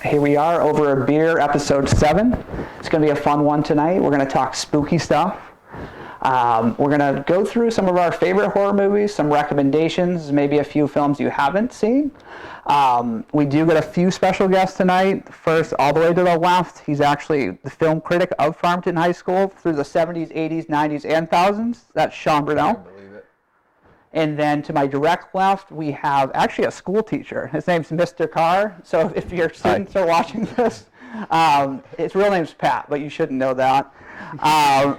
Here we are over a beer, episode 7. It's going to be a fun one tonight. We're going to talk spooky stuff. We're going to go through some of our favorite horror movies, some recommendations, maybe a few films you haven't seen. We do get a few special guests tonight. First, all the way to the left, he's actually the film critic of Farmington High School through the 70s, 80s, 90s, and 1000s. That's Sean Brunel. And then to my direct left, we have actually a school teacher. His name's Mr. Carr. So if your students are watching this, his real name's Pat, but you shouldn't know that.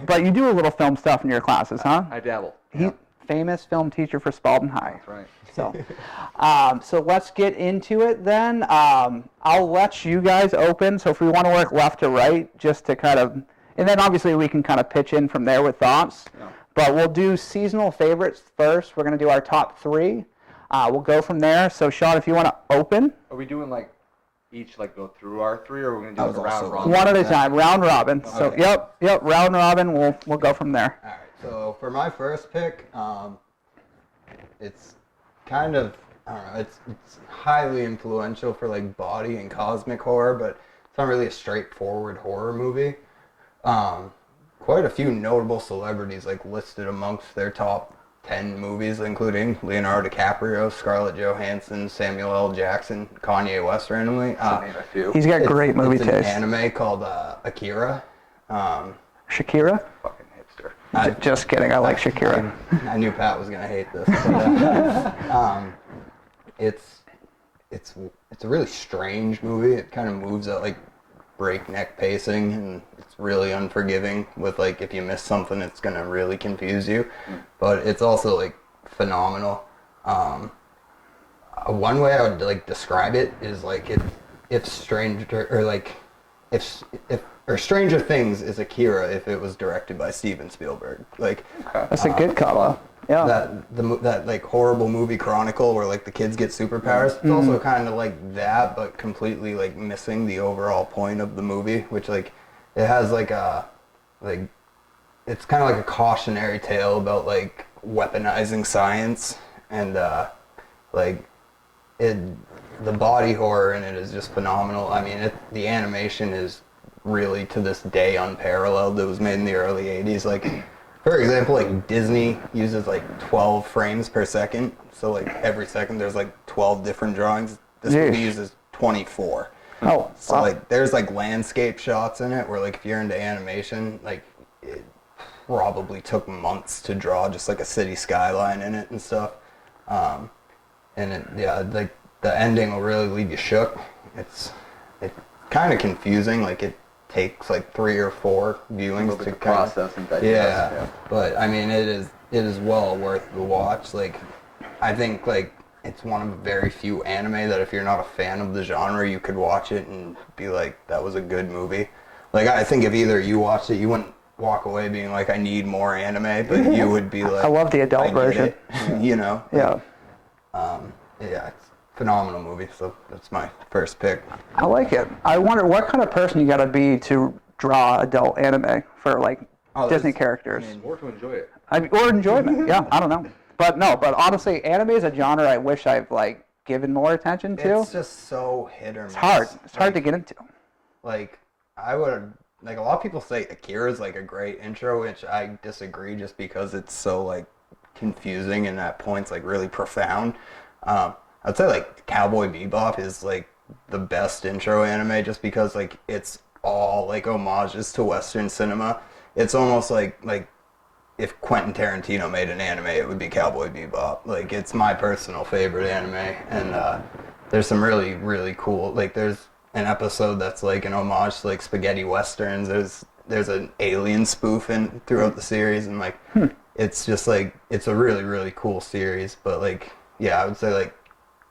But you do a little film stuff in your classes, huh? I dabble. He's famous film teacher for Spalding High. That's right. So let's get into it then. I'll let you guys open. So if we want to work left to right, just to kind of, and then obviously we can kind of pitch in from there with thoughts. Yeah. But we'll do seasonal favorites first. We're going to do our top 3. We'll go from there. So, Sean, if you want to open. Are we doing each go through our 3, or are we going to do it round robin? One at a time, round robin. Okay. So, yep, round robin. We'll go from there. All right. So for my first pick, it's kind of, I don't know, it's highly influential for body and cosmic horror, but it's not really a straightforward horror movie. Quite a few notable celebrities listed amongst their top 10 movies, including Leonardo DiCaprio, Scarlett Johansson, Samuel L. Jackson, Kanye West randomly. He's got great movie taste. It's an anime called Akira. Shakira? Fucking hipster. Just kidding. I like Shakira. I knew Pat was gonna hate this. It's a really strange movie. It kind of moves at breakneck pacing, and it's really unforgiving with if you miss something, it's gonna really confuse you. But it's also phenomenal. One way I would describe it is if Stranger Things is Akira if it was directed by Steven Spielberg. That's a good call. Yeah. That horrible movie Chronicle where the kids get superpowers. It's also kind of like that, but completely missing the overall point of the movie, which it has it's kind of like a cautionary tale about weaponizing science, and the body horror in it is just phenomenal. I mean, the animation is really to this day unparalleled. It was made in the early 80s. For example, Disney uses 12 frames per second. So every second there's 12 different drawings. This movie uses 24. Oh, so wow. There's landscape shots in it where if you're into animation, it probably took months to draw just a city skyline in it and stuff. And the ending will really leave you shook. It's kind of confusing. It takes 3 or 4 viewings to process and digest. Yeah, but I mean it is well worth the watch. I think it's one of very few anime that if you're not a fan of the genre, you could watch it and be that was a good movie. I think if either you watched it, you wouldn't walk away being I need more anime, but you would be I love the adult version. You know. Yeah. It's a phenomenal movie, so that's my first pick. I like it. I wonder what kind of person you got to be to draw adult anime for Disney characters. Or to enjoy it. Or enjoyment. Yeah, I don't know. But honestly, anime is a genre I wish I've given more attention to. It's just so hit or miss. It's hard. It's hard to get into. I would a lot of people say Akira is a great intro, which I disagree just because it's so confusing and at points really profound. I'd say Cowboy Bebop is the best intro anime just because it's all homages to Western cinema. It's almost like if Quentin Tarantino made an anime, it would be Cowboy Bebop. It's my personal favorite anime, and there's some really, really cool, there's an episode that's an homage to spaghetti westerns. There's an alien spoof throughout the series, and it's just it's a really, really cool series. But I would say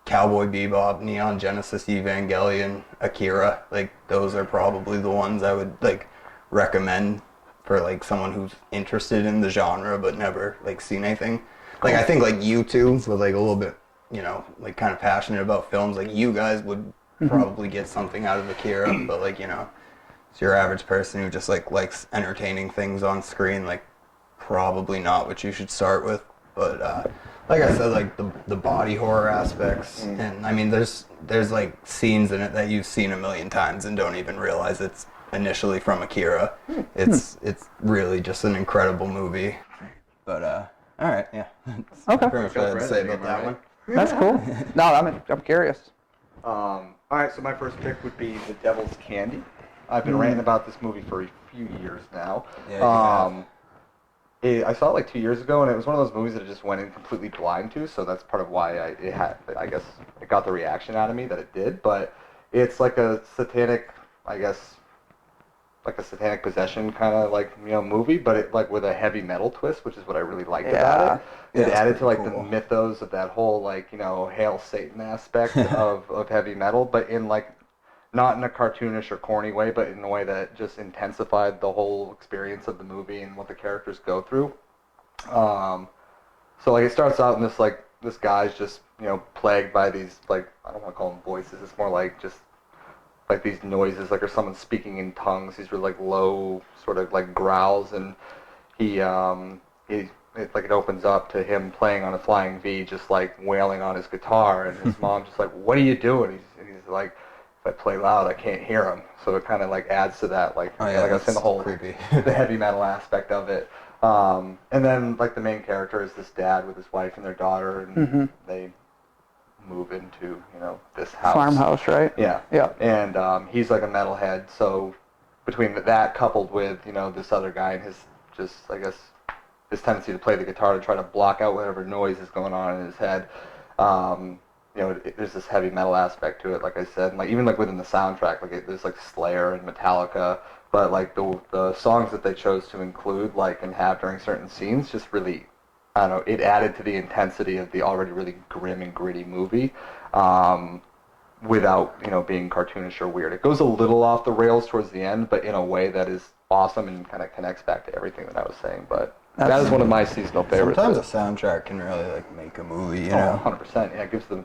Cowboy Bebop, Neon Genesis Evangelion, Akira, those are probably the ones I would recommend for someone who's interested in the genre but never seen anything. I think you two with a little bit, kind of passionate about films, you guys would probably get something out of Akira, but it's your average person who just likes entertaining things on screen, probably not what you should start with. But like I said, like the body horror aspects, and I mean, there's like scenes in it that you've seen a million times and don't even realize it's initially from Akira. It's really just an incredible movie. But all right, yeah. That's Okay. pretty much what I had to say about that one. That's cool. No, I'm curious. All right, so my first pick would be The Devil's Candy. I've been ranting about this movie for a few years now. Yeah, I saw it like 2 years ago, and it was one of those movies that I just went in completely blind to. So that's part of why I guess it got the reaction out of me that it did. But it's like a satanic, I guess, like a satanic possession kind of like movie, but it like with a heavy metal twist, which is what I really liked about it. It added to like the mythos of that whole like Hail Satan aspect of heavy metal, but in like not in a cartoonish or corny way, but in a way that just intensified the whole experience of the movie and what the characters go through. So like it starts out in this guy's just plagued by these like I don't want to call them voices. It's more like just like these noises, like or someone speaking in tongues. These were like low sort of like growls, and it opens up to him playing on a flying V, just like wailing on his guitar, and his mom just like, "What are you doing?" He's like, "If I play loud, I can't hear him." So it kind of like adds to that, like like I was saying, the whole creepy. the heavy metal aspect of it. And then like the main character is this dad with his wife and their daughter, and they move into this house, Farmhouse, right? Yeah. And he's like a metalhead, so between that coupled with this other guy and his just I guess his tendency to play the guitar to try to block out whatever noise is going on in his head, there's this heavy metal aspect to it, like I said, and like even like within the soundtrack, like there's like Slayer and Metallica, but like the songs that they chose to include like and have during certain scenes just really, I don't know, it added to the intensity of the already really grim and gritty movie, without being cartoonish or weird. It goes a little off the rails towards the end, but in a way that is awesome and kind of connects back to everything that I was saying. But that is one of my seasonal favorites. Sometimes a soundtrack can really like make a movie, 100%. Yeah, it gives the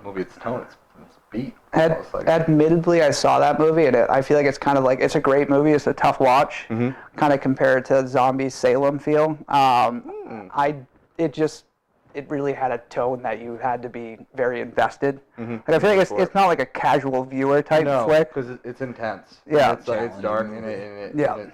movie its tone, its beat. Admittedly, I saw that movie, and I feel like it's kind of like it's a great movie. It's a tough watch, kind of compared to Zombie Salem feel. It really had a tone that you had to be very invested. And I feel like it's not like a casual viewer type flick. because it's intense. Yeah, it's dark and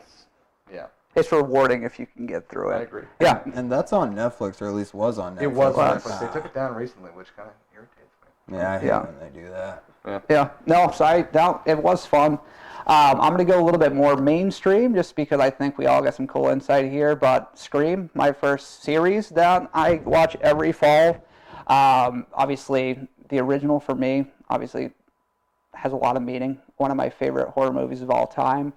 it's rewarding if you can get through it. I agree. Yeah, And that's on Netflix, or at least was on Netflix. It was on Netflix. They took it down recently, which kind of irritates me. Yeah, I hate when they do that. Yeah. No, so it was fun. I'm going to go a little bit more mainstream just because I think we all got some cool insight here. But Scream, my first series that I watch every fall. Obviously, the original for me, obviously, has a lot of meaning. One of my favorite horror movies of all time.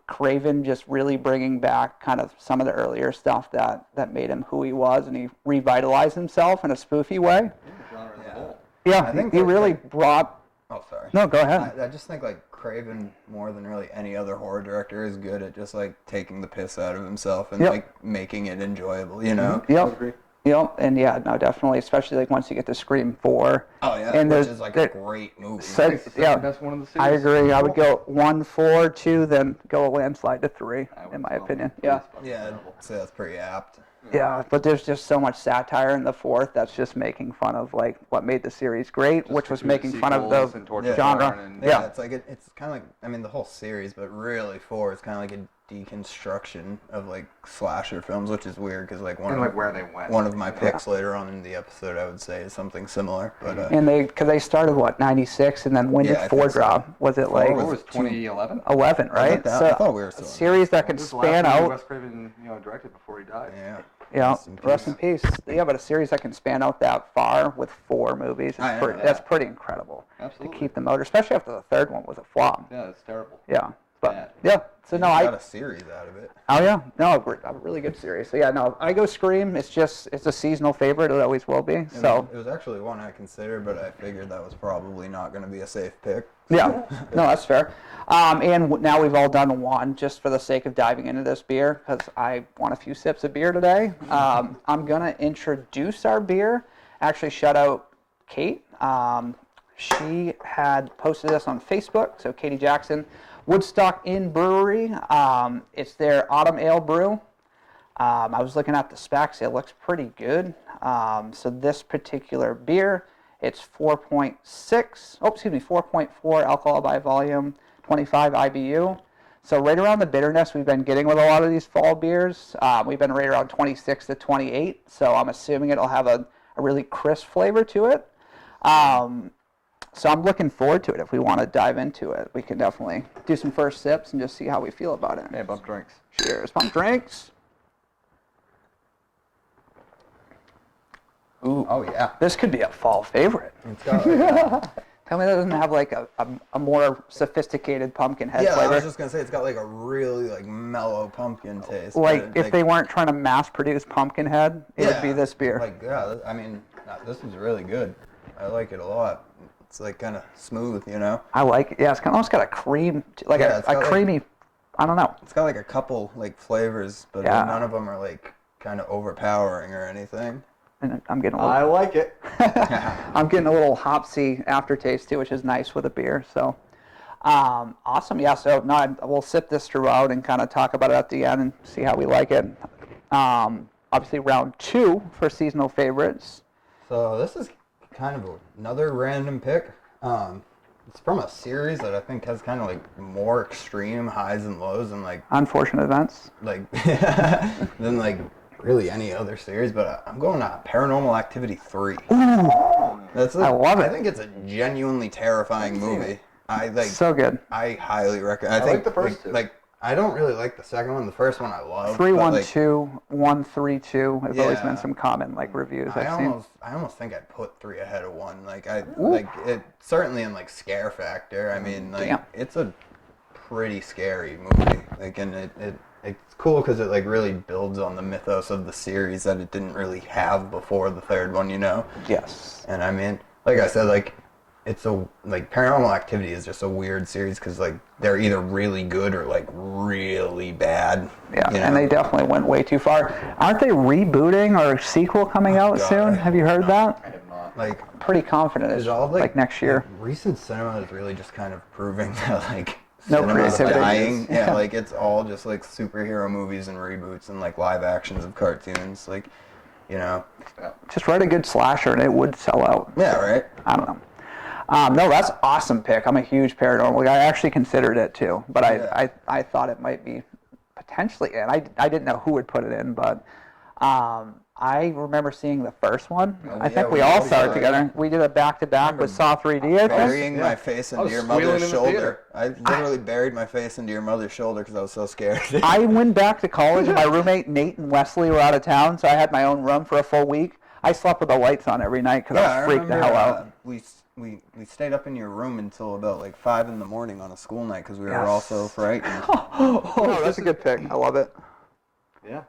Craven just really bringing back kind of some of the earlier stuff that made him who he was, and he revitalized himself in a spoofy way. Yeah, I think he really brought... Oh, sorry. No, go ahead. I just think like Craven, more than really any other horror director, is good at just like taking the piss out of himself and like making it enjoyable, Yep. Yep, and yeah, no, definitely, especially like once you get to Scream 4. Oh yeah, and which is like a great movie. It's the best one of the series. I agree. I would go 1, 4, 2, then go a landslide to 3, in my opinion. Yeah. Yeah, so that's pretty apt. Yeah, but there's just so much satire in the 4th that's just making fun of like what made the series great, Just which was making fun of the genre. Yeah, it's like it's kind of like, I mean, the whole series, but really 4 is kind of like a deconstruction of like slasher films, which is weird because like where they went. One of my picks later on in the episode, I would say, is something similar. But and they started what, 96, and then when did 4 drop? Was it like? What was 2011? 11, right? So I thought we were still a series that can span out. Wes Craven, directed before he died. Yeah. Yeah, rest in peace. Yeah, but a series that can span out that far with 4 movies, that's pretty incredible. Absolutely. To keep them out, especially after the 3rd one was a flop. Yeah, it's terrible. Yeah, but Bad. yeah. So no, I got a series out of it. Oh yeah, no, a really good series. So yeah, no, I go Scream. It's a seasonal favorite. It always will be. So it was actually one I considered, but I figured that was probably not going to be a safe pick. Yeah, no, that's fair. And now we've all done one just for the sake of diving into this beer because I want a few sips of beer today. I'm gonna introduce our beer. Actually, shout out Kate. She had posted this on Facebook. So Katie Jackson. Woodstock Inn Brewery. It's their Autumn Ale Brew. I was looking at the specs. It looks pretty good. So this particular beer, it's 4.4 alcohol by volume, 25 IBU. So right around the bitterness we've been getting with a lot of these fall beers. We've been right around 26 to 28. So I'm assuming it'll have a really crisp flavor to it. So I'm looking forward to it. If we want to dive into it, we can definitely do some first sips and just see how we feel about it. Yeah, bump drinks. Cheers. Pump drinks. Ooh. Oh yeah. This could be a fall favorite. It's got like, Tell me that doesn't have like a more sophisticated pumpkin head yeah, flavor. I was just gonna say it's got like a really like mellow pumpkin taste. Like but, if they weren't trying to mass produce pumpkin head, it would be this beer. Like I mean, this is really good. I like it a lot. It's like kind of smooth, you know. I like it. Yeah, it's kind of almost got a cream, like Yeah, a it's got, like- creamy. I don't know. It's got like a couple like flavors, but Yeah. none of them are like kind of overpowering or anything. And I'm getting a I little, like it. I'm getting a little hopsy aftertaste too, which is nice with a beer. So, awesome. Yeah. So no, we'll sip this throughout and kind of talk about it at the end and see how we like it. Obviously, round 2 for seasonal favorites. So this is kind of another random pick. It's from a series that I think has kind of like more extreme highs and lows and like Unfortunate events. than like really any other series. But I'm going to Paranormal Activity 3. That's I love it. I think it's a genuinely terrifying movie. I like. So good. I highly recommend. I like think the first two. Like I don't really like the second one. The first one I love. 312, 132 has always Yeah. been some common like reviews I've seen. I almost think I'd put 3 ahead of 1. Like like it certainly in like scare factor. I mean, like Damn. it's a pretty scary movie. Like and it's cool because it like really builds on the mythos of the series that it didn't really have before the third one. You know. Yes. And I mean, like I said, like it's a like Paranormal Activity is just a weird series because like they're either really good or like really bad. Yeah, you know? and they definitely went way too far. Aren't they rebooting or a sequel coming out God, soon? I Have you heard that? I have not. like Pretty confident it's Is all like next year. recent cinema is really just kind of proving that like No cinema's creativity. dying. Yeah, like it's all just like superhero movies and reboots and like live actions of cartoons. Like, you know. Just write a good slasher and it would sell out. Yeah, right. I don't know. No, that's an awesome pick. I'm a huge paranormal guy. I actually considered it too, but Yeah. I thought it might be potentially in. I didn't know who would put it in, but I remember seeing the first one. Oh, I yeah, think we we all always saw it did. together. We did a back-to-back with Saw 3D, I think. Burying Yeah. my face I into was your squealing mother's in the shoulder. theater. I literally buried my face into your mother's shoulder because I was so scared. I went back to college and my roommate Nate and Wesley were out of town, so I had my own room for a full week. I slept with the lights on every night because I was freaked the hell out. We stayed up in your room until about like 5 in the morning on a school night because we were Yes. all so frightened. Oh, that's a good pick. I love it. Yeah.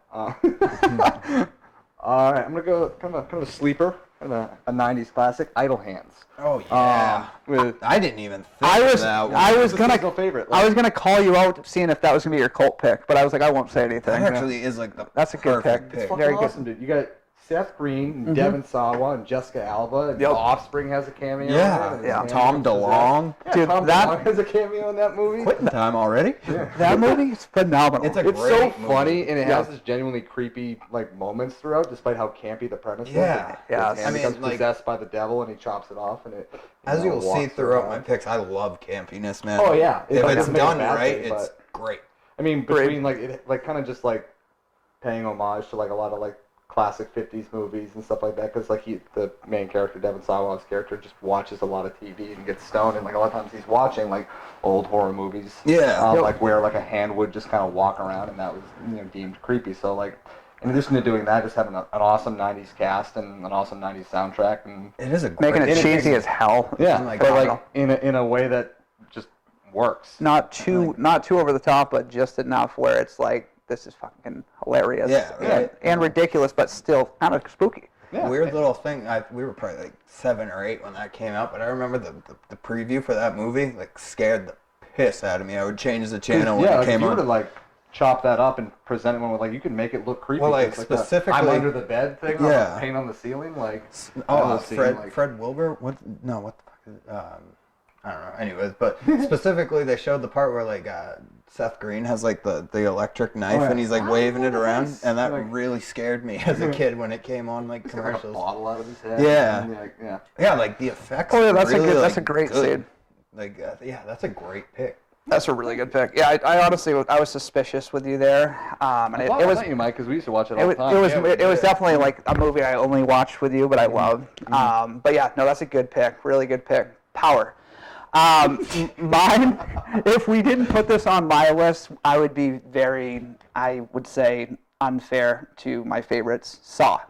All right, I'm gonna go kind of a sleeper, kind of a '90s classic, Idle Hands. Oh yeah. With I didn't even think I was of that one. I was It's a gonna seasonal favorite. I was gonna call you out seeing if that was gonna be your cult pick, but I was like I won't say anything. That actually is like the That's a good perfect pick. pick. fucking very good. awesome, dude. You got Seth Green, and Devin Sawa, and Jessica Alba, and Yep. The Offspring has a cameo. Yeah, in it, yeah. and Tom Andrew Chazelle. DeLonge. Yeah, Dude, Tom that- DeLonge has a cameo in that movie. Quitting time already? That movie is phenomenal. It's a It's so great movie. funny, and it Yeah. has this genuinely creepy like moments throughout, despite how campy the premise Yeah. was. Yeah, His I hand mean, becomes like- possessed by the devil, and he chops it off, and it. As you'll see walks throughout around. my picks, I love campiness, man. Oh yeah, If like, it's doesn't make it a done bad right, thing, it's but- great. I mean, Great. between like it, like kind of just like paying homage to like a lot of like classic '50s movies and stuff like that, because like the main character Devin Sawa's character just watches a lot of TV and gets stoned, and like a lot of times he's watching like old horror movies. Yeah. Yep. Like where like a hand would just kind of walk around, and that was deemed creepy. So like. In addition to doing that, just having an awesome '90s cast and an awesome '90s soundtrack, and It is a great making it It- cheesy as hell. yeah, like- but like in a way that just works. Not too over the top, but just enough where it's like this is fucking hilarious. Yeah, right. and ridiculous, but still kind of spooky. Yeah. Weird little thing. We were probably like 7 or 8 when that came out, but I remember the preview for that movie like scared the piss out of me. I would change the channel when Yeah, it like, if came you were to on. like chop that up and present it one with like you can make it look creepy. Well, like, It's the specifically- I'm under the bed thing. Yeah. On the paint on the ceiling, like Oh, that whole scene, like- Fred Wilbur. What the fuck is I don't know. Anyways, but specifically, they showed the part where like Seth Green has like the electric knife, and he's like waving it around, and that really scared me as a kid when it came on like commercials. A bottle out of his head. Yeah, yeah, like the effects. Oh yeah, that's really, a good. like, That's a great good. scene. Like yeah, that's a great pick. That's a really good pick. Yeah, I honestly I was suspicious with you there, and it was you, Mike, because we used to watch it all the it time. was definitely like a movie I only watched with you, but I love. But yeah, no, that's a good pick. Really good pick. Power. Mine, if we didn't put this on my list, I would be I would say, unfair to my favorites. Saw.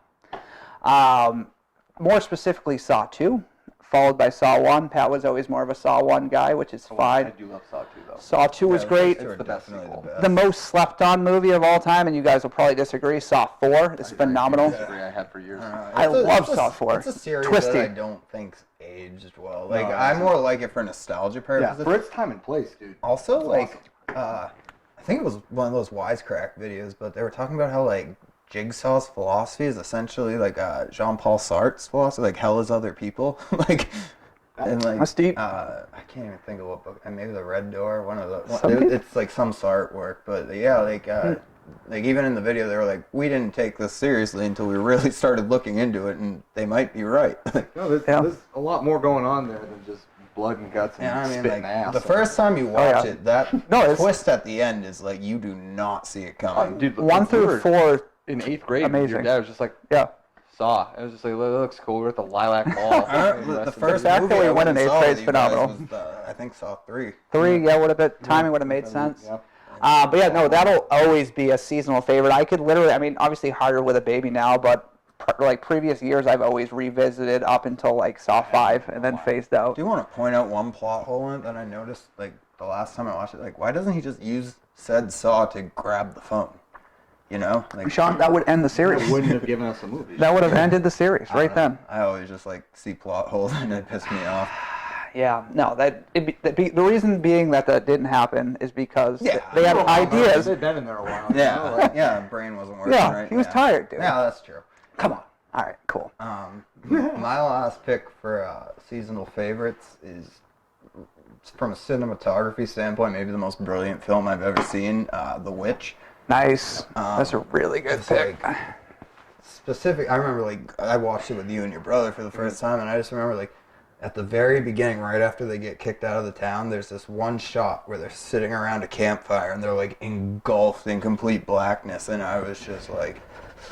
More specifically, Saw 2, followed by Saw 1. Pat was always more of a Saw 1 guy, which is fine. I do love Saw 2, though. Saw 2 was great. It's the best sequel. The most slept on movie of all time, and you guys will probably disagree, Saw 4 is phenomenal. I had for years. I love Saw 4. It's a series Twisty. that I don't think's aged well. Like I more like it for nostalgia purposes. For its time and place, dude. Also, like, I think it was one of those wisecrack videos, but they were talking about how like Jigsaw's philosophy is essentially like Jean-Paul Sartre's philosophy, like hell is other people, like. And like, that's deep. I can't even think of what book. And maybe the Red Door, one of the. It's like some Sartre work, but yeah, like even in the video, they were like, we didn't take this seriously until we really started looking into it, and they might be right. No, there's a lot more going on there than just blood and guts and spitting ass. The first time you watch it, that twist at the end is like you do not see it coming. Dude, 1 through 4 in 8th grade, amazing. Your dad was just like, Saw. It was just like, it looks cool. We're at the Lilac Mall. The first fact movie that we I went in 8th grade is phenomenal. Was, I think Saw 3. 3, yeah, would have been timing would have made sense. But yeah, no, that'll always be a seasonal favorite. I could literally, I mean, obviously harder with a baby now, but like previous years, I've always revisited up until like Saw 5 and then phased out. Do you want to point out one plot hole in it that I noticed like the last time I watched it? Like, why doesn't he just use said Saw to grab the phone? You know, like Sean, that would end the series. It wouldn't have given us a movie. That would have ended the series right then. I always just like see plot holes and it pissed me off. Yeah, no, the reason being that didn't happen is because they had ideas. They've been in there a while. Yeah, brain wasn't working right. He was tired, dude. Yeah, that's true. Come on. All right, cool. My last pick for seasonal favorites is, from a cinematography standpoint, maybe the most brilliant film I've ever seen, The Witch. Nice. That's a really good pick. I remember like I watched it with you and your brother for the first time, and I just remember like at the very beginning, right after they get kicked out of the town, there's this one shot where they're sitting around a campfire and they're like engulfed in complete blackness, and I was just like,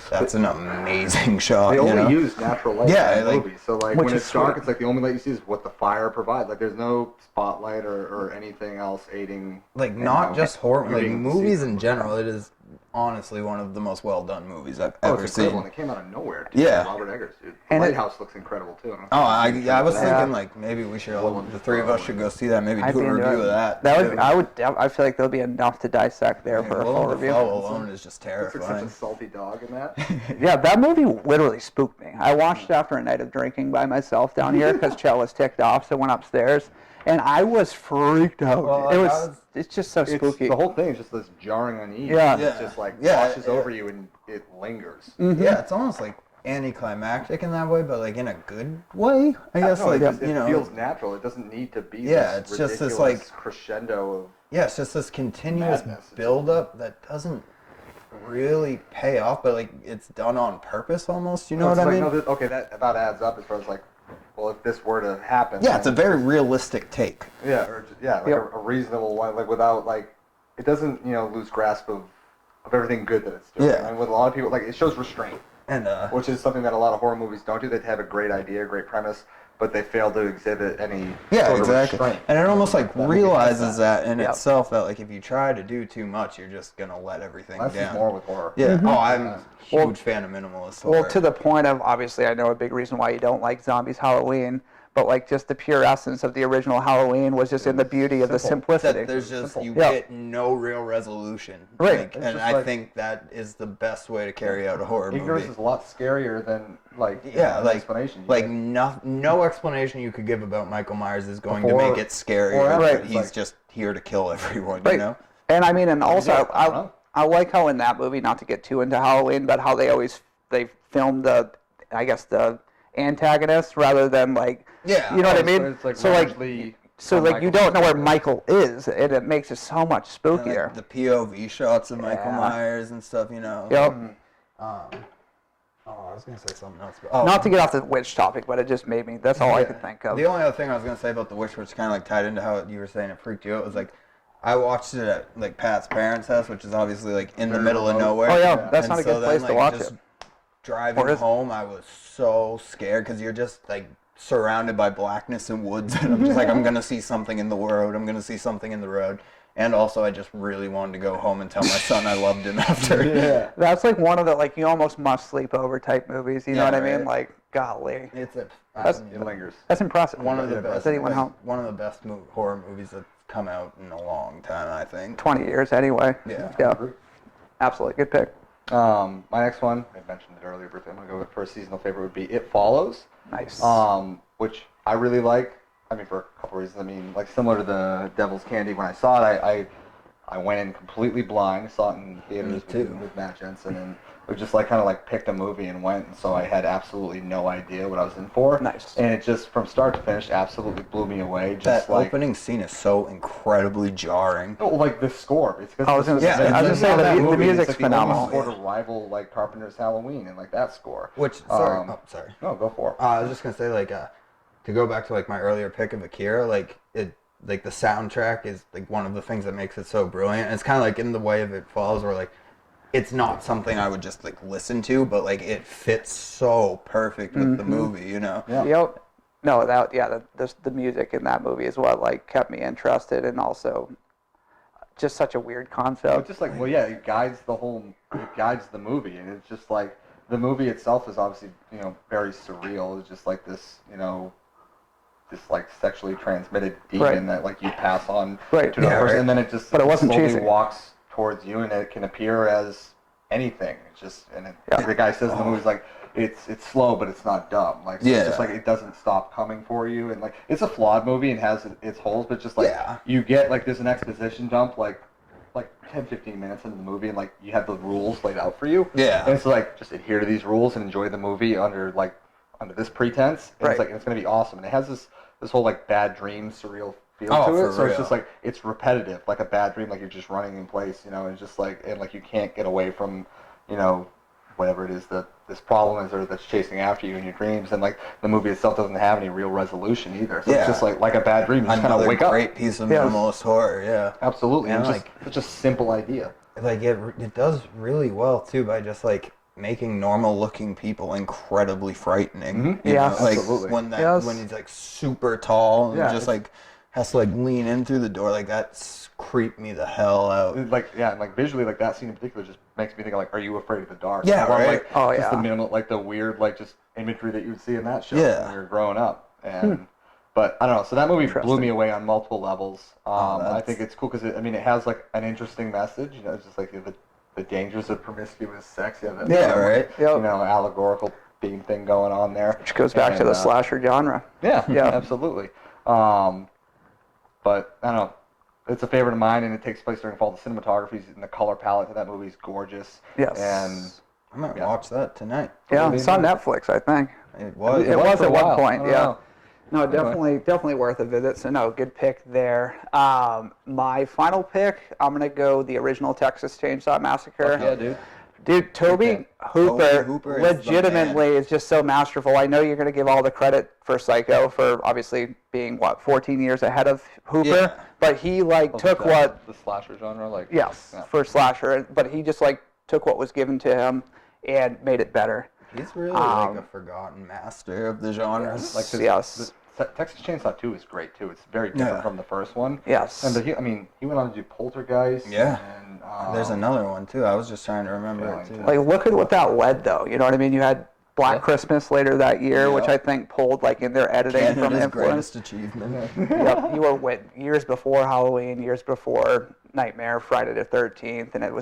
that's an amazing shot. They only use natural light in the movie, so like when it's dark, it's like the only light you see is what the fire provides. Like there's no spotlight or anything else aiding. Like not just horror, like movies in general. It is honestly one of the most well done movies I've ever seen. And it came out of nowhere. Dude. Yeah, Robert Eggers, dude. And Lighthouse looks incredible too. I was thinking like maybe we should the three of us should go see that. Maybe do a review of that. I feel like there'll be enough to dissect there for a full review. Alone is just terrifying. Such a salty dog in that. Yeah, that movie literally spooked me. I watched it after a night of drinking by myself down here because Chell was ticked off, so I went upstairs. And I was freaked out. Well, it's just so spooky. The whole thing is just this jarring unease. Yeah. It's just like washes over you and it lingers. Mm-hmm. Yeah, it's almost like anticlimactic in that way, but like in a good way. I guess it feels natural. It doesn't need to be it's this just this like crescendo of it's just this continuous build-up that doesn't really pay off, but like it's done on purpose almost. You know what I mean? That about adds up as far as like, well, if this were to happen. Yeah, it's a very realistic take. Yeah, a reasonable one, like without like, it doesn't lose grasp of everything good that it's doing. Yeah. And with a lot of people, like it shows restraint, and which is something that a lot of horror movies don't do. They have a great idea, great premise, but they fail to exhibit any sort of restraint. And it almost like realizes that in itself that like if you try to do too much, you're just gonna let everything down. That's more with horror. Yeah. Mm-hmm. Oh, I'm a huge fan of minimalist horror. Well, to the point of, obviously, I know a big reason why you don't like Zombies Halloween, but like just the pure essence of the original Halloween was just in the beauty of the simplicity. That there's just get no real resolution. Right. And I think that is the best way to carry out a horror movie. Ignorance is a lot scarier than explanation. Like no explanation you could give about Michael Myers is going to make it scarier. He's just here to kill everyone, you know? And I mean, and also I like how in that movie, not to get too into Halloween, but how they filmed the antagonist rather than like, you know what I mean? It's like so from like you Michael's don't know where perspective. Michael is, and it makes it so much And, spookier. like, the POV shots of Michael Yeah. Myers and stuff, you know. Yep. Oh, I was gonna say something else. But, Not to get off the witch topic, but it just made me. That's all I could think of. The only other thing I was gonna say about the witch, which kind of like tied into how you were saying it freaked you out, was like I watched it at like Pat's parents' house, which is obviously like in the Very middle of remote. nowhere. Oh, yeah, that's And not a so good then, place to like, watch just it. Driving Or is it? home, I was so scared because you're just like surrounded by blackness and woods, and I'm just like, I'm gonna see something in the road. I'm gonna see something in the road. And also, I just really wanted to go home and tell my son I loved him after. Yeah. That's like one of the like you almost must sleep over type movies. You know Yeah, what I mean? right. Like, golly, It's It lingers. that's impressive. one of the best, Does anyone help? one of the best horror movies that's come out in a long time, I think. 20 years anyway. Yeah. Yeah. Absolutely good pick. My next one, I mentioned it earlier, but I'm gonna go with for a seasonal favorite would be It Follows. Nice. Which I really like. I mean, for a couple reasons. I mean, like similar to the Devil's Candy, when I saw it, I went in completely blind. Saw it in theaters with Matt Jensen, and we just like kind of like picked a movie and went. And so I had absolutely no idea what I was in for. Nice. And it just from start to finish absolutely blew me away. Just That like opening scene is so incredibly jarring. no, like the score. It's I was gonna say- I was gonna say, the movie, music's it's like phenomenal. The only sort of rival like Carpenter's Halloween and like that score. Which, sorry. No, go for it. I was just gonna say, like, to go back to like my earlier pick of Akira, like like the soundtrack is like one of the things that makes it so brilliant. And it's kind of like in the way of It Follows, where like it's not something I would just like listen to, but like it fits so perfect with the movie, you know? Yeah. Yep. No, the music in that movie is what like kept me interested, and also just such a weird It's concept. just like, well, yeah, it guides the movie, and it's just like the movie itself is obviously, you know, very surreal. It's just like this, you know, this like sexually transmitted demon that like you pass on to another person, and then it just But it wasn't slowly chasing. walks towards you, and it can appear as anything. It's just, and the guy says in the movie, like, it's slow, but it's not dumb. Like, so it's just like it doesn't stop coming for you, and like it's a flawed movie and has its holes, but just like you get like there's an exposition dump like 10-15 minutes into the movie, and like you have the rules laid out for you. Yeah. And it's like just adhere to these rules and enjoy the movie under this pretense. And it's like it's gonna be awesome. And it has this whole like bad dream surreal feel to it. So it's just like it's repetitive, like a bad dream, like you're just running in place, you know, and just like you can't get away from, you know, whatever it is that this problem is or that's chasing after you in your dreams. And like the movie itself doesn't have any real resolution either. So it's just like a bad dream. You just kind of wake up. Great piece of minimalist horror, yeah. Absolutely. And it's like just such a simple idea. Like it does really well too by just like making normal looking people incredibly frightening. You know? Like absolutely. when he's like super tall and just it's- like has to like lean in through the door, like that's creeped me the hell out. Like and like visually, like that scene in particular just makes me think of, like, are you afraid of the dark? Yeah, Or, right. Like, Oh, just yeah. the minimal, like the weird, like just imagery that you would see in that show Yeah. when you were growing up. And but I don't know. So that movie blew me away on multiple levels. I think it's cool because it has like an interesting message. You know, it's just like the dangers of promiscuous sex. You know, Right. You know, allegorical theme thing going on there. Which goes back to the slasher genre. Yeah, absolutely. But I don't know. It's a favorite of mine, and it takes place during fall. The cinematography and the color palette to that movie is gorgeous. Yes. And I might watch that tonight. Yeah, it's on Netflix, I think. It was. It was for a at one while. point, I don't yeah. know. No, definitely worth a visit. So no, good pick there. My final pick, I'm gonna go the original Texas Chainsaw Massacre. Yeah, dude. Dude, Toby Hooper, Hooper is the legitimately is just so masterful. I know you're gonna give all the credit for Psycho for obviously being 14 years ahead of Hooper, but he took what the slasher genre, like for slasher, but he just took what was given to him and made it better. He's really like a forgotten master of the genre. Texas Chainsaw 2 is great too. It's very different from the first one. Yes. And he went on to do Poltergeist. Yeah. And There's another one too. I was just trying to remember it too. Look at what that led though. You know what I mean? You had Black Christmas later that year, which I think pulled in their editing from Canada's influence. greatest achievement. Yep, you were years before Halloween, years before Nightmare, Friday the 13th, and it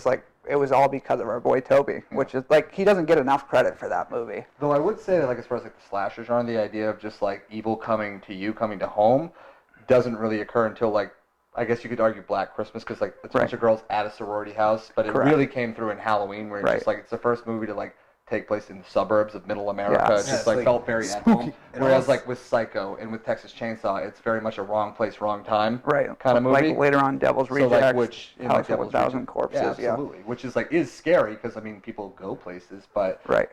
was all because of our boy Toby, which is he doesn't get enough credit for that movie. Though I would say that as far as the slasher genre, the idea of just evil coming to home, doesn't really occur until I guess you could argue Black Christmas because it's a bunch of girls at a sorority house, but it really came through in Halloween where it's just it's the first movie to take place in the suburbs of Middle America. Yeah. It just it's like like felt very at spooky. home. It Whereas almost- like with Psycho and with Texas Chainsaw, it's very much a wrong place, wrong time Right. kind of movie. Like later on, Devil's So Rejects, like which in House like of Devil's 1,000 Rejects- Corpses. yeah, absolutely. Which is like is scary because I mean people go places, but Right.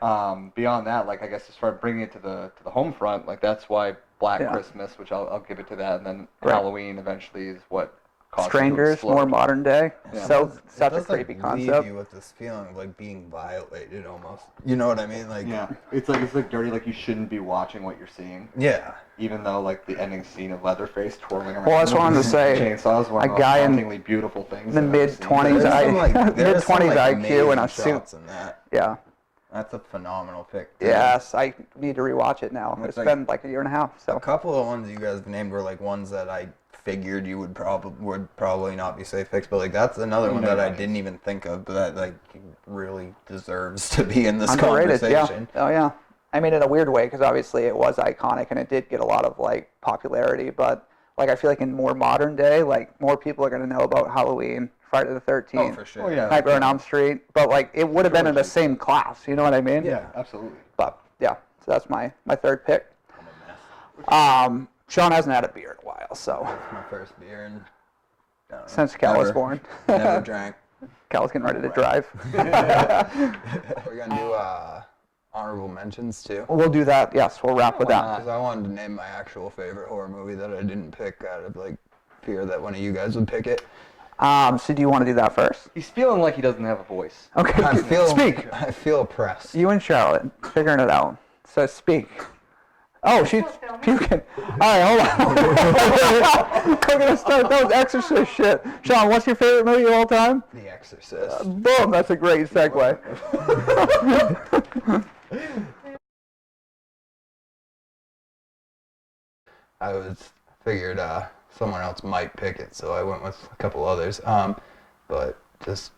beyond that, like I guess as far as bringing it to the home front, like that's why Black Yeah. Christmas, which I'll give it to that, and then Right. Halloween eventually is what caused it to Strangers, explode. more modern day. Yeah. So It such a does, like, creepy leave concept. you with this feeling of like being violated almost. You know what I mean? Like Yeah, it's like dirty. Like you shouldn't be watching what you're seeing, yeah. even though like the ending scene of Leatherface twirling around. Well, that's what I wanted to with say. Chainsaws, one A of the most guy in hauntingly beautiful things. the I've ever seen. mid-twenties, There's some, like, mid there's some, 20s like, IQ and a amazing suit. shots in that. Yeah. That's a phenomenal pick. too. Yes, I need to rewatch it now. It's It's like- been like a year and a half. A So couple of ones you guys named were like ones that I figured you would probably not be safe picks, but like that's another one that I didn't even think of, but that like really deserves to be in this underrated. conversation. Yeah. Oh yeah. I mean, in a weird way, because obviously it was iconic and it did get a lot of like popularity. But like, I feel like in more modern day, like more people are going to know about Halloween, Friday the 13th, Oh, for sure. Oh yeah, Nightmare on Elm Street. But like, it would have been in the same class. You know what I mean? yeah, absolutely. But yeah, so that's my third pick. I'm a mess. Sean hasn't had a beer in a while, so It's my first beer and I don't know, since Cal was never- born, never drank. Cal's getting ready to drive. We're gonna do honorable mentions too. We'll do that. Yes, we'll wrap with Why that. not? Because I wanted to name my actual favorite horror movie that I didn't pick out of like fear that one of you guys would pick it. So do you want to do that first? He's feeling like he doesn't have a voice. Okay, speak. I feel oppressed. You and Charlotte figuring it out. So speak. Oh, she's puking. All right, hold on. We're gonna start those Exorcist shit. Sean, what's your favorite movie of all time? The Exorcist. Boom. That's a great segue. I figured someone else might pick it, so I went with a couple others. But just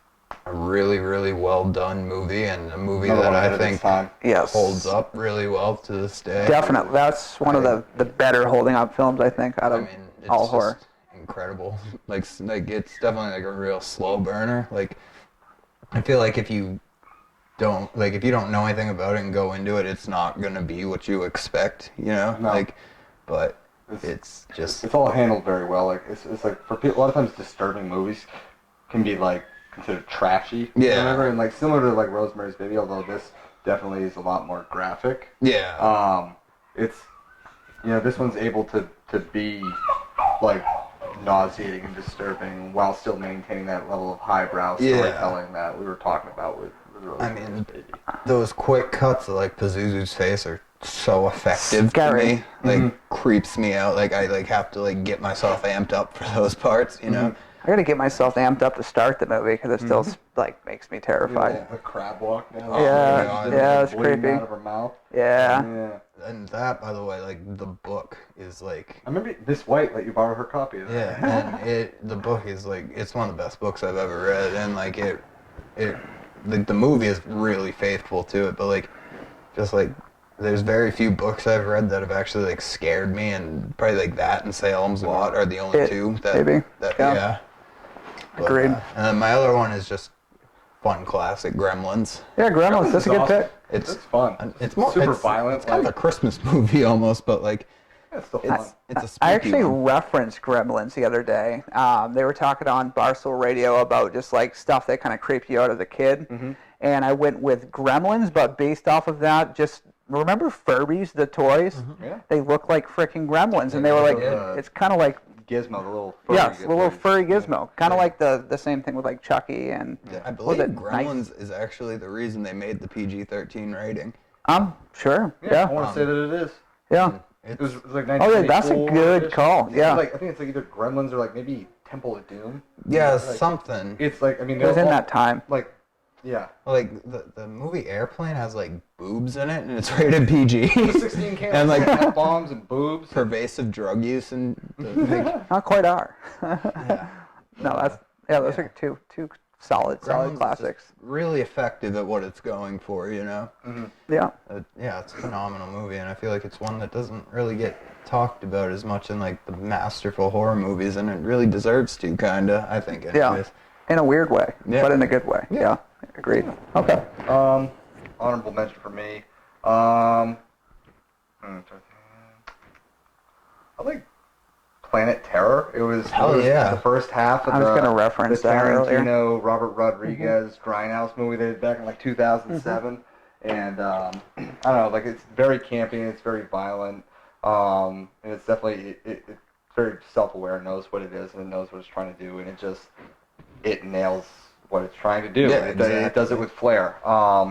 a really, really well done movie, and a movie Another that one ahead I of its think time. Yes. holds up really well to this day. Definitely. That's one of the better holding up films I think out I of mean, it's all just horror. incredible. Like it's definitely like a real slow burner. Like I feel like if you don't know anything about it and go into it, it's not gonna be what you expect. You know, No. like, but it's just It's all handled very well. Like it's like for people, a lot of times disturbing movies can be like considered trashy. Yeah. Or whatever, and like similar to like Rosemary's Baby, although this definitely is a lot more graphic. yeah. It's this one's able to be like nauseating and disturbing while still maintaining that level of highbrow Yeah. storytelling that we were talking about with I Rosemary's mean, Baby. those quick cuts of like Pazuzu's face are so effective Scary. to me. Like creeps me out. Like I have to like get myself amped up for those parts. You know. I gotta get myself amped up to start the movie because it still like makes me terrified. The crab walk now. Oh, Yeah, God. yeah, it's Bleeding creepy. out of her mouth. Yeah. Yeah. And that, by the way, like the book is like. I remember Miss White let you borrow her copy of that. Yeah, and the book is like it's one of the best books I've ever read, and like the movie is really faithful to it, but like just like there's very few books I've read that have actually like scared me, and probably like that and Salem's Lot are the only It, two that maybe. that Yeah. yeah. But, Agreed. and then my other one is just fun classic Gremlins. Yeah, Gremlins. That's a good awesome. pick. It's fun. it's more super it's, violent. It's kind of a Christmas movie almost, but like it's still fun. it's a spooky I actually one. referenced Gremlins the other day. They were talking on Barstool Radio about just like stuff that kind of creeped you out as a kid, and I went with Gremlins, but based off of that, just remember Furbies, the toys? Yeah. They look like freaking Gremlins, and they were like, Yeah. it's kind of like Gizmo, the little furry. yes, the little furry gizmo, kind of like the same thing with like Chucky and I was believe it Gremlins is actually the reason they made the PG-13 rating. Sure, Yeah, I yeah, want to say that it is. yeah. It was like Oh, yeah, that's a 1994 good -ish. call, It's yeah. Like, I think it's like either Gremlins or like maybe Temple of Doom. Yeah, Like, something. It's like I mean It was they're in all- that time. Like, yeah. Like the movie Airplane has like boobs in it, and it's rated PG. 16 cans and like F bombs and boobs. pervasive drug use and like, Not quite R. yeah. No, those are two solid Gremlins is classics. just really effective at what it's going for, you know. Yeah. Yeah, it's a phenomenal movie, and I feel like it's one that doesn't really get talked about as much in like the masterful horror movies, and it really deserves to, kinda. I think. Yeah. Anyways. In a weird way, Yeah. but in a good way. Yeah. Agreed. Okay. honorable mention for me. I like Planet Terror. It was the first half of I was going to reference the that earlier. Tarantino, Robert Rodriguez Grindhouse movie they did back in like 2007. And I don't know, like it's very campy, it's very violent, and it's definitely it's very self-aware, knows what it is, and it knows what it's trying to do, and it nails what it's trying to do. Yeah, It does it with flair.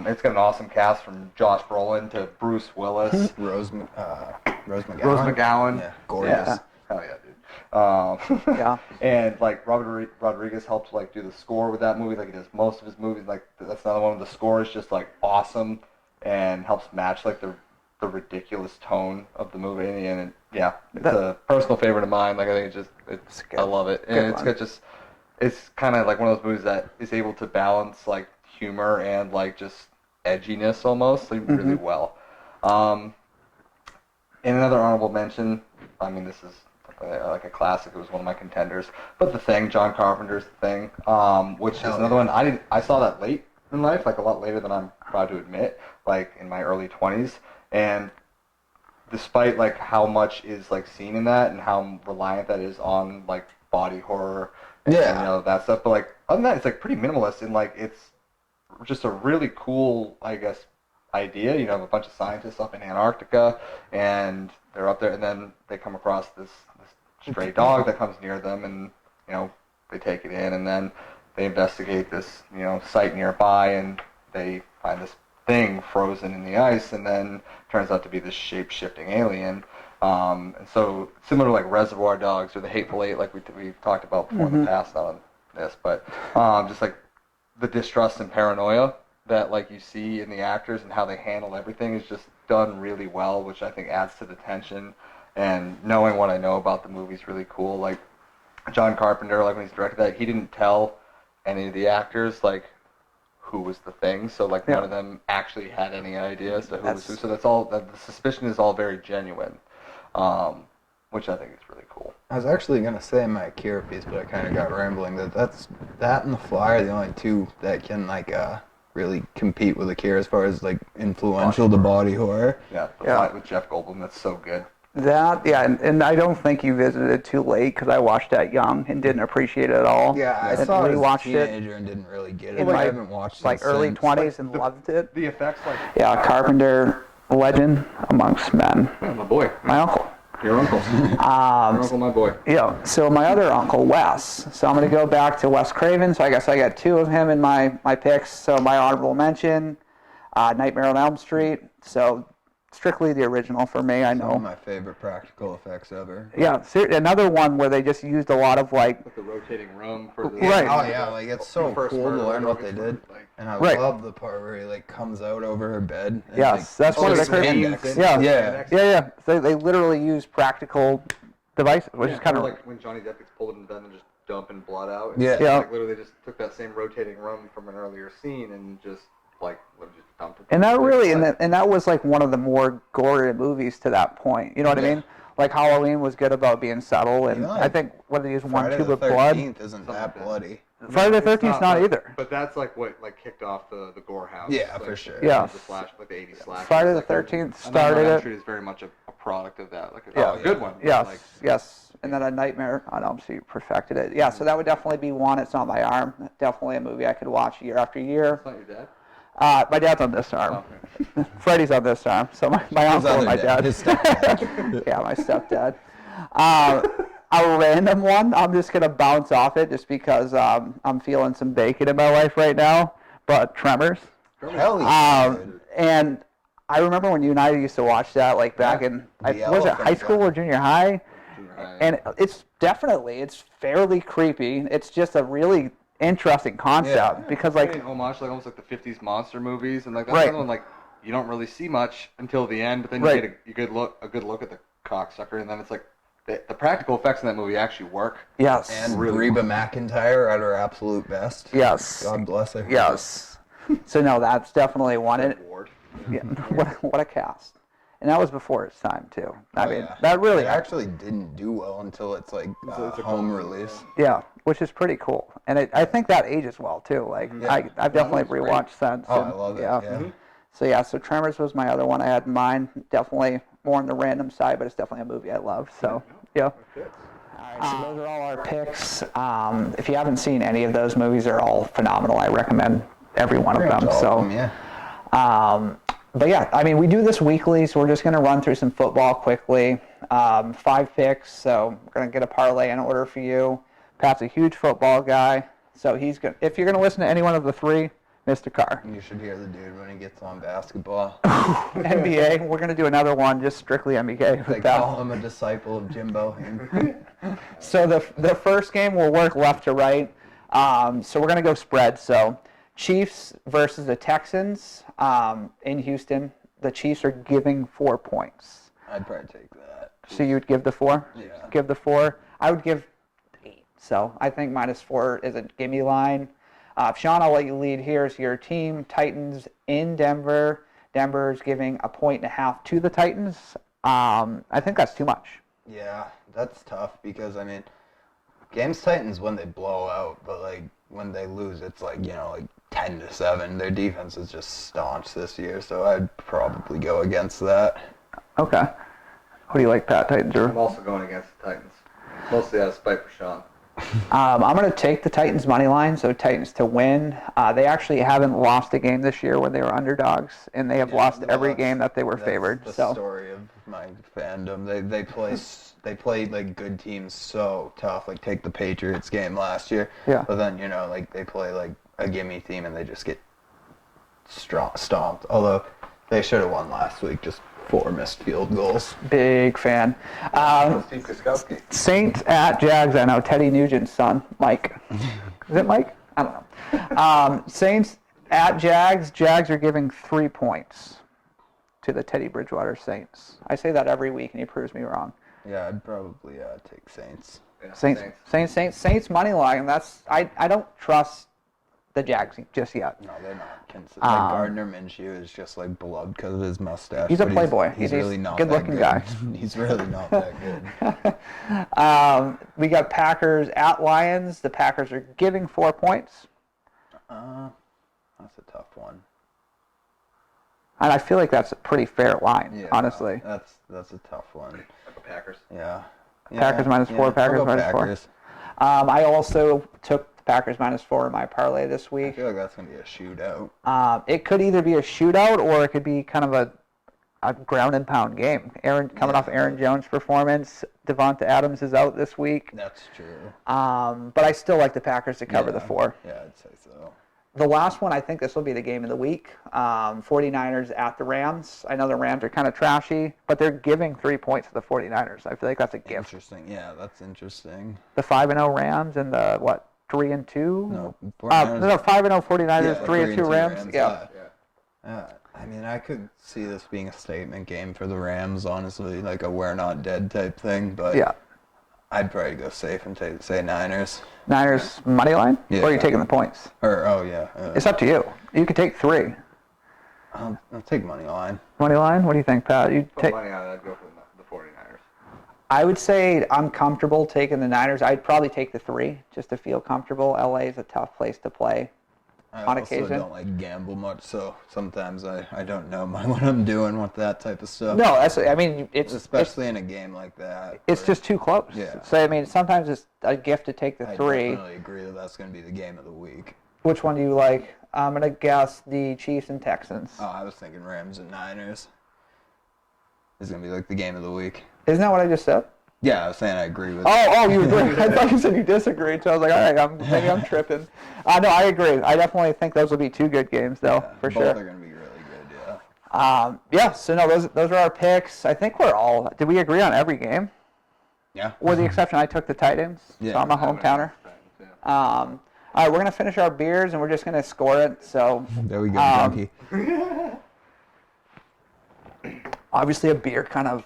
It's got an awesome cast from Josh Brolin to Bruce Willis, Rose McGowan. Rose McGowan. Yeah, gorgeous. Yeah. Hell yeah, dude. Yeah. And like Robert Rodriguez helped like do the score with that movie. Like he does most of his movies. Like that's another one. The score is just like awesome and helps match like the ridiculous tone of the movie. And it's a personal favorite of mine. Like I think I love it. And it's kind of like one of those movies that is able to balance like humor and like just edginess almost like really well. And another honorable mention. I mean, this is like a classic. It was one of my contenders. But The Thing, John Carpenter's The Thing, which is another one. I saw that late in life, like a lot later than I'm proud to admit, like in my early 20s. And despite like how much is like seen in that and how reliant that is on like body horror and that stuff, but like other than that, it's like pretty minimalist and like it's just a really cool, I guess, idea. You know, a bunch of scientists up in Antarctica and they're up there, and then they come across this stray dog that comes near them, and they take it in, and then they investigate this site nearby, and they find this thing frozen in the ice, and then turns out to be this shape-shifting alien. And so similar to like Reservoir Dogs or The Hateful Eight, like we talked about before in the past on this, but just like the distrust and paranoia that like you see in the actors and how they handle everything is just done really well, which I think adds to the tension. And knowing what I know about the movie is really cool. Like John Carpenter, like when he's directed that, he didn't tell any of the actors like who was the thing, so like none of them actually had any idea as to who was who. So that's all. The suspicion is all very genuine, which I think is really cool. I was actually gonna say my Akira piece, but I kind of got rambling. That and The Fly are the only two that can like really compete with Akira as far as like influential to body horror. Yeah, The Fly with Jeff Goldblum, that's so good. And I don't think you visited too late because I watched that young and didn't appreciate it at all. Yeah, I saw it as a teenager and didn't really get it. I haven't watched it like early since. 20s and loved it. The effects, like Carpenter, legend amongst men. Yeah, my boy, my uncle. Your uncle. Your uncle, my boy. Yeah. So my other uncle, Wes. So I'm going to go back to Wes Craven. So I guess I got two of him in my picks. So my honorable mention, Nightmare on Elm Street. So strictly the original for me, I know. One of my favorite practical effects ever. Yeah, another one where they just used a lot of like the rotating room for the right. Oh yeah, like it's so cool to learn what they did, and I love the part where he like comes out over her bed. And, yes, that's one of the spandex. Yeah. So they literally use practical devices, which is kind of like when Johnny Depp gets pulled in bed and just dumping blood out. Yeah. Like literally, they just took that same rotating room from an earlier scene and just dumped it. And that really, and that was like one of the more gory movies to that point. You know what I mean? Like Halloween was good about being subtle, and I think what they used one tube of blood. Friday the 13th isn't that bloody. Friday the 13th is not either. But that's like what kicked off the gore house. Yeah, like, for sure. Yeah. The the 80s slash. Friday the 13th started it. Street is very much a product of that. Like a good one. Yes, yes. And then A Nightmare on Elm Street perfected it. Yeah, so that would definitely be one. It's not my arm. Definitely a movie I could watch year after year. It's not your dad? My dad's on this arm. Oh. Freddie's on this arm. So my uncle and my dad. His stepdad. Yeah, my stepdad. A random one. I'm just gonna bounce off it just because I'm feeling some bacon in my life right now. But Tremors. Hell yeah. And I remember when you and I used to watch that like back in was it high school or junior high? And it's fairly creepy. It's just a really interesting concept because like homage, like almost like the 50s monster movies, and like that's another one like you don't really see much until the end, but then you get a good look at the cocksucker, and then it's like the practical effects in that movie actually work. Yes. And Reba McEntire at her absolute best. Yes. God bless her. Yes. So no, that's definitely one. Yeah. What a cast. And that was before its time too. I mean, that really actually didn't do well until it's like home release. Yeah, which is pretty cool, and I think that ages well too. Like I've definitely rewatched since. Oh, I love it. Yeah. So yeah, so Tremors was my other one I had in mind. Definitely more on the random side, but it's definitely a movie I love. So yeah. All right, so those are all our picks. If you haven't seen any of those movies, they're all phenomenal. I recommend every one of them. So yeah. but yeah, I mean, we do this weekly, so we're just going to run through some football quickly. 5 picks, so we're going to get a parlay in order for you. Pat's a huge football guy, so he's going. If you're going to listen to any one of the 3, Mr. Carr. You should hear the dude when he gets on basketball. NBA, we're going to do another one, just strictly NBA. They call him a disciple of Jimbo. So the first game will work left to right. So we're going to go spread. So Chiefs versus the Texans in Houston. The Chiefs are giving 4 points. I'd probably take that. So you would give the 4? Yeah. Give the 4. I would give 8. So I think -4 is a gimme line. Sean, I'll let you lead here. So your team, Titans in Denver. Denver's giving 1.5 to the Titans. I think that's too much. Yeah, that's tough because, I mean, games Titans when they blow out, but, like, when they lose, it's like, you know, like 10-7. Their defense is just staunch this year, so I'd probably go against that. Okay. What do you like, Pat? Titans or? I'm also going against the Titans. Mostly out of spite for Sean. I'm going to take the Titans money line, so Titans to win. They actually haven't lost a game this year when they were underdogs, and they have lost every game that they were favored. That's the story of my fandom. They play like good teams so tough. Like take the Patriots game last year. Yeah. But then like they play like a gimme team and they just get stomped. Although they should have won last week. Just 4 missed field goals. Big fan. Steve Koskowski. Saints at Jags. I know Teddy Nugent's son, Mike. Is it Mike? I don't know. Saints at Jags. Jags are giving 3 points to the Teddy Bridgewater Saints. I say that every week, and he proves me wrong. Yeah, I'd probably take Saints. Yeah, Saints money line. I don't trust the Jags just yet. No, they're not. Like Gardner Minshew is just like beloved because of his mustache. He's a playboy. He's really not good-looking that guy. good. He's really not that good. We got Packers at Lions. The Packers are giving 4 points. That's a tough one. And I feel like that's a pretty fair line, honestly. That's a tough one. Like the Packers. Yeah. Packers -4, Packers -4. I also took the Packers -4 in my parlay this I week. feel like that's going to be a shootout. It could either be a shootout or it could be kind of a ground and pound game. Coming off Aaron Jones' performance, Devonta Adams is out this week. That's true. But I still like the Packers to cover the 4. Yeah, I'd say so. The last one, I think this will be the game of the week. 49ers at the Rams. I know the Rams are kind of trashy, but they're giving 3 points to the 49ers. I feel like that's a gift. Interesting. Yeah, that's interesting. The 5-0 Rams and the, 3-2? No, 5-0 49ers, 3-2 Rams. Yeah. I mean, I could see this being a statement game for the Rams, honestly, like a we're not dead type thing, but Yeah. I'd probably go safe and say Niners. Niners money line? Yeah. Or are you taking the points? It's It's up to you. You could take 3. I'll take money line. Money line? What do you think, Pat? You Put take? money on it, I'd go for the 49ers. I would say I'm comfortable taking the Niners. I'd probably take the 3 just to feel comfortable. LA is a tough place to play. On occasion. I also don't like gamble much, so sometimes I don't know what I'm doing with that type of stuff. No, it's especially in a game like that. It's just too close. Yeah. So sometimes it's a gift to take the 3. I definitely agree that's going to be the game of the week. Which one do you like? I'm gonna guess the Chiefs and Texans. Oh, I was thinking Rams and Niners. It's going to be like the game of the week. Isn't that what I just said? Yeah, I was saying I agree with Oh, you agree. I thought you said you disagreed, so I was like, all right, maybe I'm tripping. No, I agree. I definitely think those will be 2 good games, though, for both sure. Both are going to be really good, yeah. So no, those are our picks. I think did we agree on every game? Yeah. With the exception, I took the Titans, so I'm a hometowner. All right, we're going to finish our beers, and we're just going to score it, so. There we go, junkie. Obviously, a beer kind of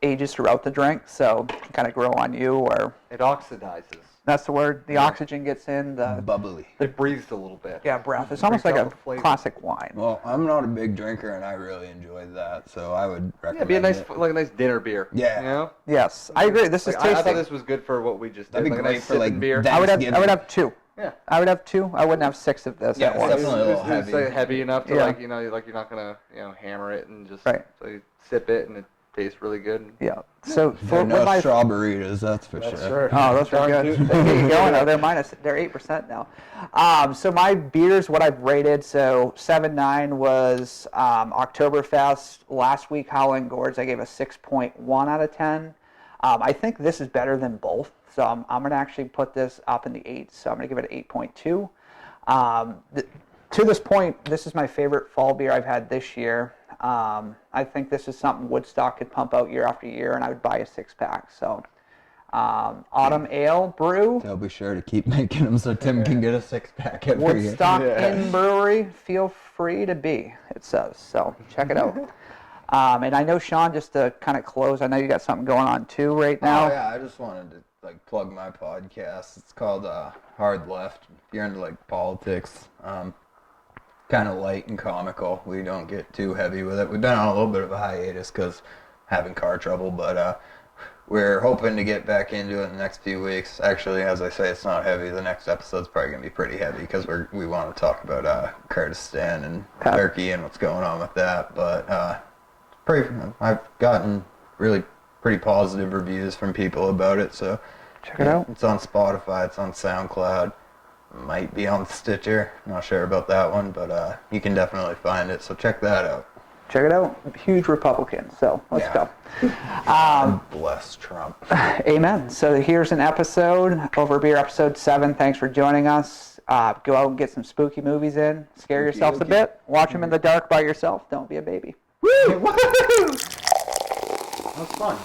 ages throughout the drink, so it can kind of grow on you, or It oxidizes. that's the word. The oxygen gets in, Bubbly. It breathes a little bit. breath. It's almost like brings a out the flavor. classic wine. Well, I'm not a big drinker, and I really enjoyed that, so I would recommend Yeah, it'd be it. like a nice dinner beer. Yeah. You know? Yes, I agree. This is Like, tasty. I thought this was good for what we just did. That'd be like a great nice for, like, sipping beer. that- I would Thanksgiving. have 2. Yeah. I would have 2. I wouldn't have 6 of this Yeah, at once. definitely a little It's heavy. heavy enough to Yeah. like you're not gonna hammer it and just Right. so you sip it and it tastes really good. Yeah. So They're with no my strawberries, that's for sure. Oh, those are Darn good. tooth. They get you going. They're they're 8% now. So my beers, what I've rated, so 7.9 was Oktoberfest. Last week, Howling Gourds, I gave a 6.1 out of 10. I think this is better than both, so I'm going to actually put this up in the 8s. So I'm going to give it an 8.2. To this point, this is my favorite fall beer I've had this year. I think this is something Woodstock could pump out year after year, and I would buy a 6-pack. So, Autumn Ale Brew, They'll be sure to keep making them so Tim can get a 6-pack every year. Woodstock in Brewery. Feel free to be, it says. So, check it out. And I know, Sean, just to kind of close, I know you got something going on too right now. Oh yeah, I just wanted to plug my podcast. It's called Hard Left. If you're into politics, kind of light and comical. We don't get too heavy with it. We've been on a little bit of a hiatus because having car trouble, but we're hoping to get back into it in the next few weeks. Actually, as I say, it's not heavy. The next episode's probably going to be pretty heavy because we want to talk about Kurdistan and Turkey and what's going on with that. But I've gotten really pretty positive reviews from people about it. So Check it out. It's on Spotify. It's on SoundCloud. Might be on Stitcher. Not sure about that one, but you can definitely find it. So check that out. Check it out. Huge Republican. So let's go. Bless Trump. Amen. So here's an episode, Over Beer episode 7. Thanks for joining us. Go out and get some spooky movies in. Scare yourselves a bit. Watch them in the dark by yourself. Don't be a baby. Woo! That was fun.